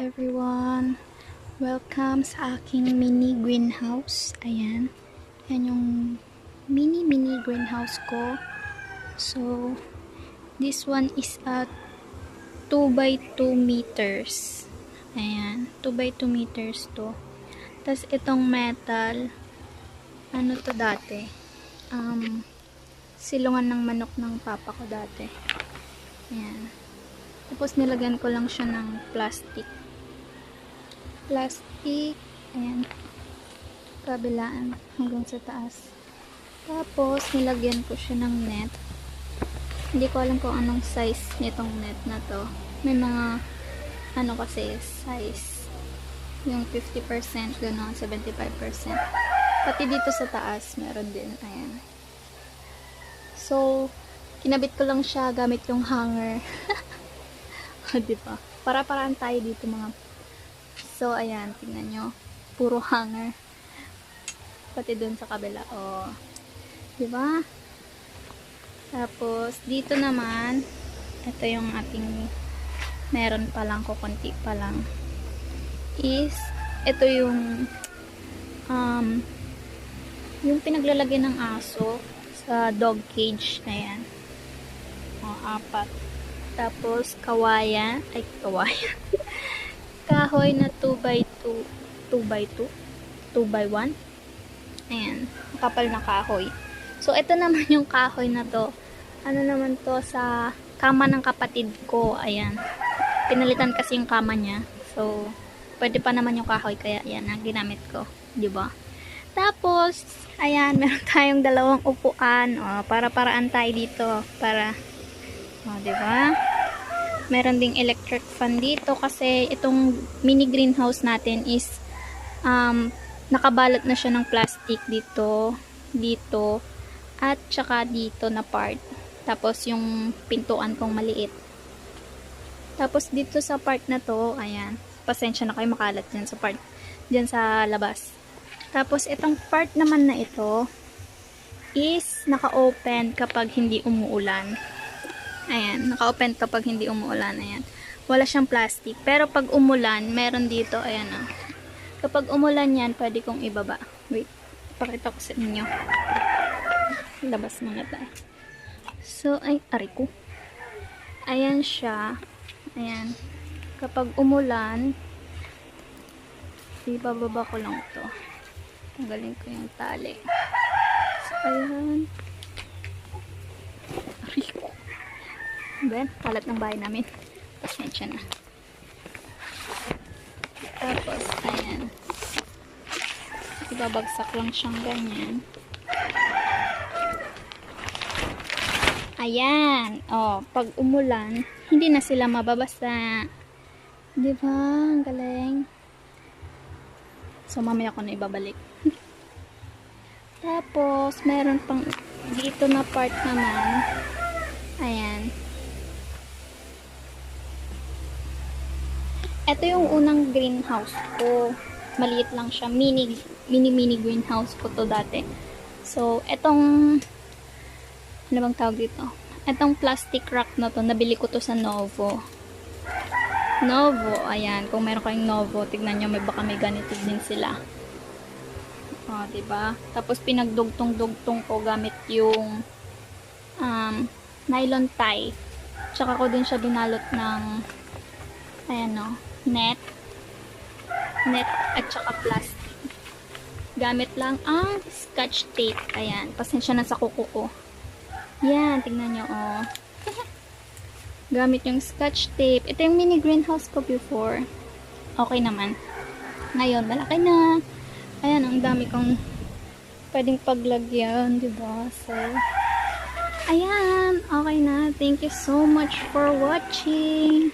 everyone! Welcome sa aking mini greenhouse. Ayan. Ayan yung mini greenhouse ko. So, this one is a 2 by 2 meters. Ayan. 2 by 2 meters to. Tapos itong metal, ano to dati? Silungan ng manok ng papa ko dati. Ayan. Tapos nilagyan ko lang siya ng plastic. Ayan. Kabilaan hanggang sa taas. Tapos nilagyan ko siya ng net. Hindi ko alam kung anong size nitong net na to. May mga ano kasi size. Yung 50%, gano'n, 75%. Pati dito sa taas, meron din. Ayan. So, kinabit ko lang siya gamit yung hanger. Diba? Para-paraan tayo dito mga. So, ayan, tingnan nyo. Puro hanger. Pati dun sa kabila. Oh. Diba? Tapos, dito naman, ito yung ating meron pa lang, kukunti pa lang. Is, ito yung pinaglalagay ng aso sa dog cage. Ayan. O, 4. Tapos, kawayan. Kahoy na 2 by 2 by 1. Ayan. Kapal na kahoy. So, ito naman yung kahoy na to. Ano naman to sa kama ng kapatid ko. Ayan. Pinalitan kasi yung kama niya. So, pwede pa naman yung kahoy. Kaya, ayan ang ginamit ko. Diba? Tapos, ayan. Meron tayong dalawang upuan. O, para-paraan tayo dito. Para, o, diba? Meron ding electric fan dito kasi itong mini greenhouse natin is nakabalot na siya ng plastic dito, at saka dito na part. Tapos yung pintuan kong maliit. Tapos dito sa part na to, ayan, pasensya na kayo makalat dyan sa part, dyan sa labas. Tapos itong part naman na ito is naka-open kapag hindi umuulan. Ayan, naka-open kapag hindi umuulan. Ayan. Wala siyang plastic. Pero pag umulan, meron dito. Ayan o. Kapag umulan yan, pwede kong ibaba. Wait. Pakita ko sa inyo. Labas muna tayo. So, ay, aray ko. Ayan siya. Ayan. Kapag umulan, ibababa ko lang to. Tanggalin ko yung tali. So, ayan. Aray ko. Ben, kalat ng bahay namin. Pasensya na. Tapos, ayan. Ibabagsak lang siyang ganyan. Ayan. O, pag umulan, hindi na sila mababasa. Diba? Ang galing. So, mamaya ko na ibabalik. Tapos, meron pang dito na part naman. Ayan. Ito yung unang greenhouse ko. Maliit lang siya. Mini greenhouse ko to dati. So, etong ano bang tawag dito? Etong plastic rack na to, nabili ko to sa Novo. Ayan. Kung meron kayong Novo, tignan nyo, baka may ganito din sila. O, diba? Tapos, pinagdugtong-dugtong ko gamit yung nylon tie. Tsaka ko din siya binalot ng ayan o, net at saka plastic. Gamit lang ang scotch tape. Ayan, pasensya na sa kuko ko. Yan, tingnan nyo o. Gamit yung scotch tape. Ito yung mini greenhouse ko before. Okay naman. Ngayon, malaki na. Ayan, ang dami kong pwedeng paglagyan, diba? So, ayan, okay na. Thank you so much for watching.